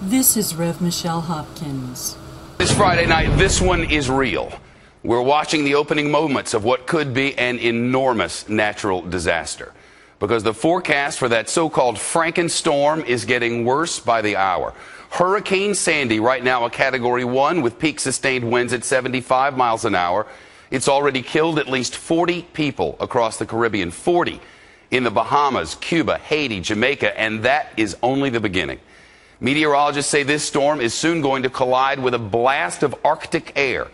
This is Rev Michelle Hopkins. This Friday night, this one is real. We're watching the opening moments of what could be an enormous natural disaster, because the forecast for that so-called FRANKENSTORM is getting worse by the hour. Hurricane Sandy, right now a Category 1 with peak sustained winds at 75 miles an hour. It's already killed at least 40 people across the Caribbean, 40 in the Bahamas, Cuba, Haiti, Jamaica, and that is only the beginning. Meteorologists say this storm is soon going to collide with a blast of Arctic air,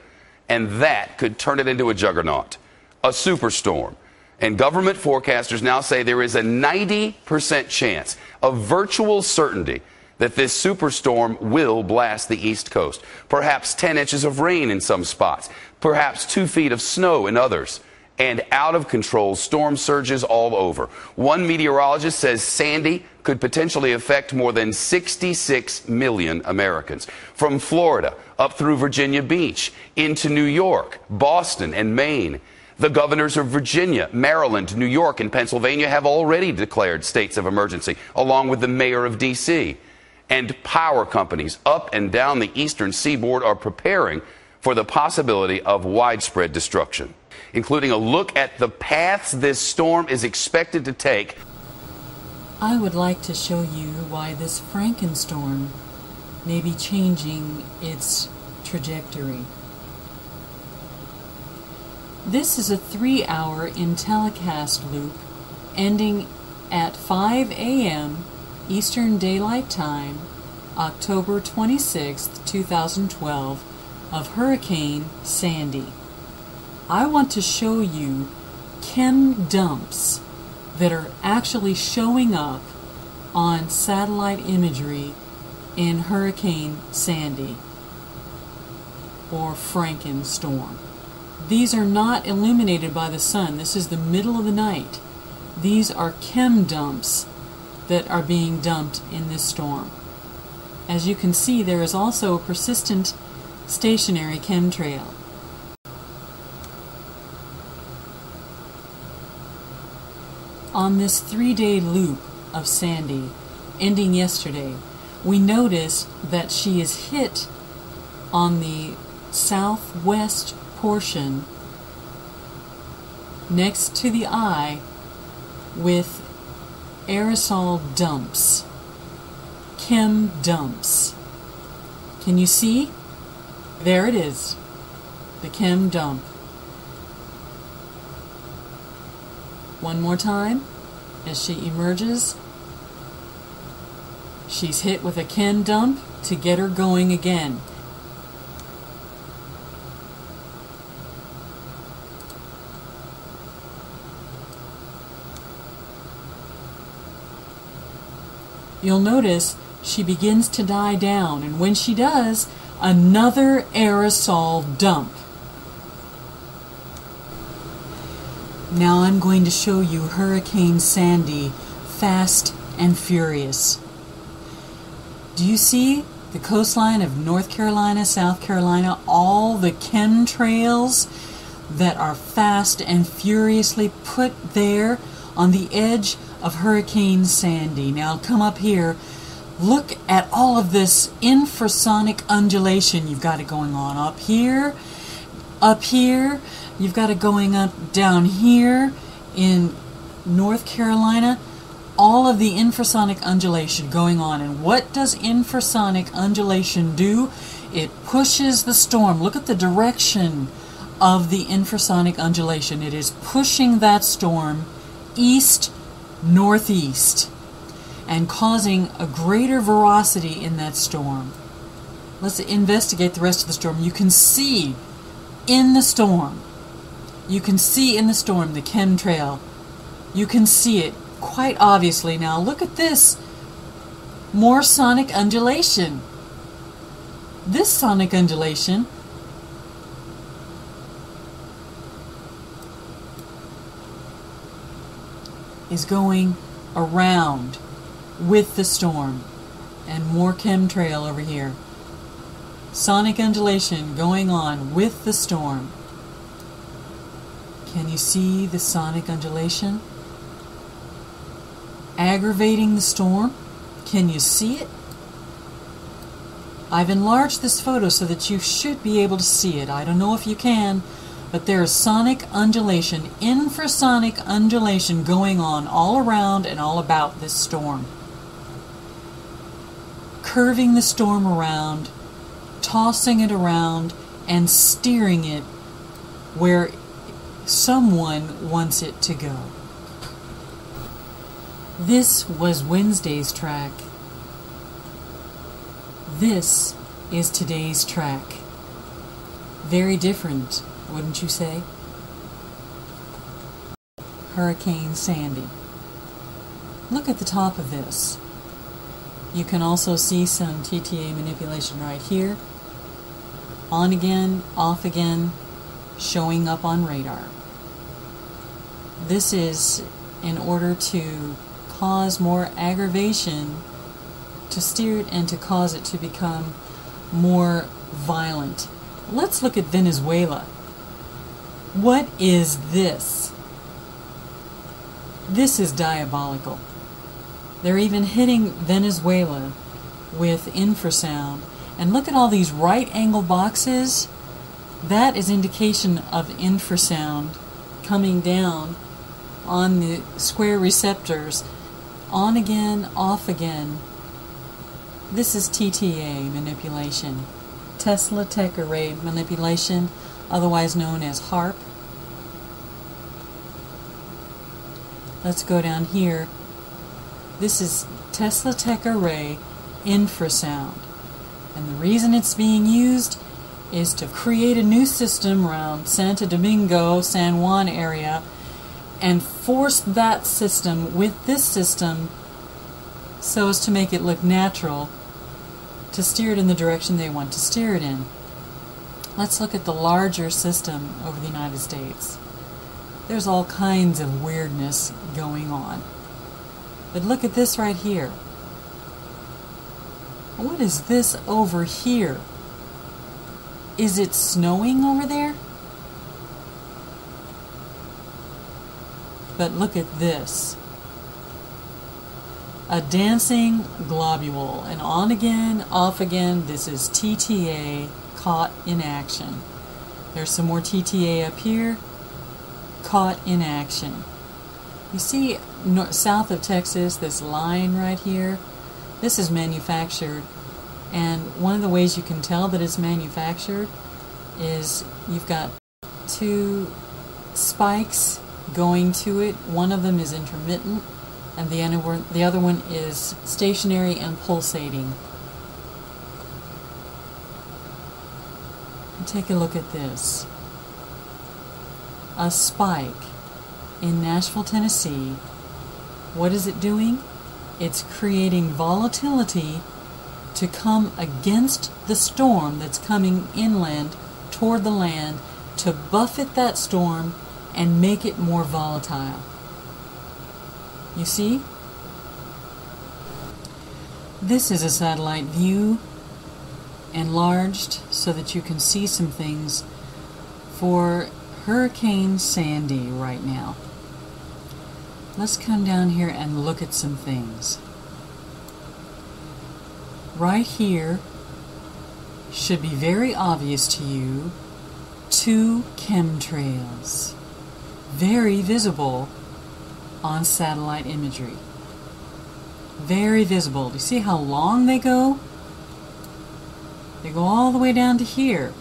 and that could turn it into a juggernaut, a superstorm. And government forecasters now say there is a 90% chance, a virtual certainty, that this superstorm will blast the East Coast. Perhaps 10 inches of rain in some spots, perhaps 2 feet of snow in others, and out-of-control storm surges all over. One meteorologist says Sandy could potentially affect more than 66 million Americans. From Florida up through Virginia Beach, into New York, Boston, and Maine. The governors of Virginia, Maryland, New York, and Pennsylvania have already declared states of emergency, along with the mayor of D.C. And power companies up and down the eastern seaboard are preparing for the possibility of widespread destruction, including a look at the paths this storm is expected to take. I would like to show you why this FRANKENSTORM may be changing its trajectory. This is a 3-hour in telecast loop ending at 5 a.m. Eastern Daylight Time, October 26, 2012, of Hurricane Sandy. I want to show you chem dumps that are actually showing up on satellite imagery in Hurricane Sandy or FRANKENSTORM. These are not illuminated by the sun. This is the middle of the night. These are chem dumps that are being dumped in this storm. As you can see, there is also a persistent stationary chemtrail. On this 3-day loop of Sandy, ending yesterday, we notice that she is hit on the southwest portion next to the eye with aerosol dumps, chem dumps. Can you see? There it is, the chem dump. One more time, as she emerges, she's hit with a chem dump to get her going again. You'll notice she begins to die down, and when she does, another aerosol dump. Now I'm going to show you Hurricane Sandy, fast and furious. Do you see the coastline of North Carolina, South Carolina, all the chemtrails that are fast and furiously put there on the edge of Hurricane Sandy? Now come up here. Look at all of this infrasonic undulation you've got it going on up here, you've got it going up down here in North Carolina, all of the infrasonic undulation going on. And what does infrasonic undulation do? It pushes the storm. Look at the direction of the infrasonic undulation. It is pushing that storm east-northeast and causing a greater velocity in that storm. Let's investigate the rest of the storm. You can see in the storm, the chemtrail. You can see it quite obviously. Now look at this. More sonic undulation. This sonic undulation is going around with the storm, and more chemtrail over here. Sonic undulation going on with the storm. Can you see the sonic undulation? Aggravating the storm. Can you see it? I've enlarged this photo so that you should be able to see it. I don't know if you can, but there's sonic undulation, infrasonic undulation going on all around and all about this storm. Curving the storm around, tossing it around, and steering it where someone wants it to go. This was Wednesday's track. This is today's track. Very different, wouldn't you say? Hurricane Sandy. Look at the top of this. You can also see some TTA manipulation right here. On again, off again, showing up on radar. This is in order to cause more aggravation, to steer it and to cause it to become more violent. Let's look at Venezuela. What is this? This is diabolical. They're even hitting Venezuela with infrasound. And look at all these right angle boxes. That is indication of infrasound coming down on the square receptors. On again, off again. This is TTA manipulation. Tesla Tech Array manipulation, otherwise known as HAARP. Let's go down here. This is Tesla Tech Array infrasound. And the reason it's being used is to create a new system around Santo Domingo, San Juan area, and force that system with this system so as to make it look natural, to steer it in the direction they want to steer it in. Let's look at the larger system over the United States. There's all kinds of weirdness going on. But look at this right here. What is this over here? Is it snowing over there? But look at this. A dancing globule. And on again, off again. This is TTA caught in action. There's some more TTA up here. Caught in action. You see south of Texas, this line right here, this is manufactured, and one of the ways you can tell that it's manufactured is you've got two spikes going to it. One of them is intermittent, and the other one is stationary and pulsating. Take a look at this. A spike in Nashville, Tennessee. What is it doing? It's creating volatility to come against the storm that's coming inland toward the land, to buffet that storm and make it more volatile. You see? This is a satellite view enlarged so that you can see some things for Hurricane Sandy right now. Let's come down here and look at some things. Right here should be very obvious to you, two chemtrails, very visible on satellite imagery. Very visible. Do you see how long they go? They go all the way down to here.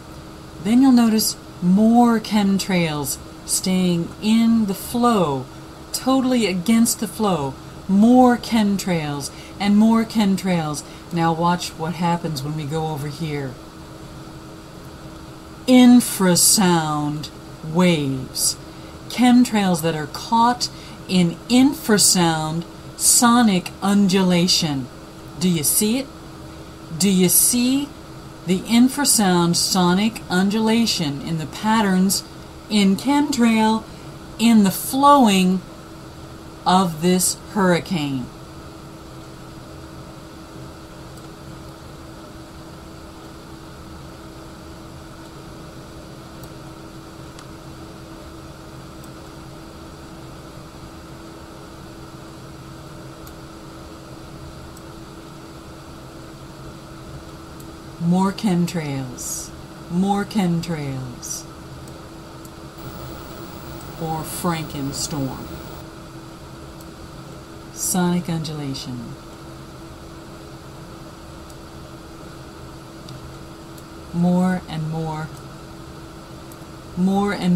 Then you'll notice more chemtrails staying in the flow, totally against the flow. More chemtrails and more chemtrails. Now watch what happens when we go over here. Infrasound waves. Chemtrails that are caught in infrasound sonic undulation. Do you see it? Do you see the infrasound sonic undulation in the patterns in chemtrail in the flowing of this hurricane? More chemtrails. More chemtrails. Or FRANKENSTORM. Sonic undulation. More and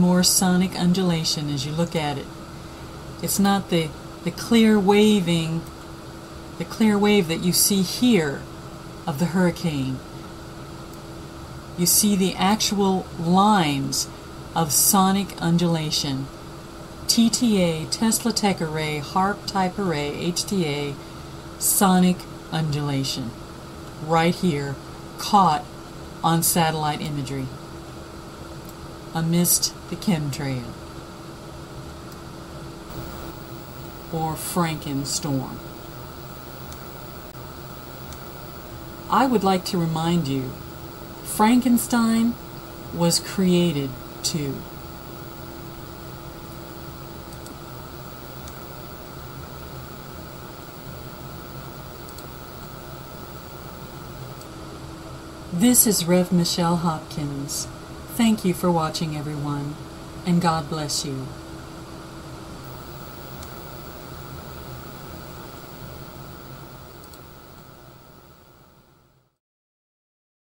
more sonic undulation as you look at it. It's not the clear waving, the clear wave that you see here of the hurricane. You see the actual lines of sonic undulation. TTA, Tesla Tech Array, HAARP Type Array, HTA, sonic undulation. Right here, caught on satellite imagery amidst the chemtrail. Or FRANKENSTORM. I would like to remind you, Frankenstein was created too. This is Rev Michelle Hopkins. Thank you for watching, everyone, and God bless you.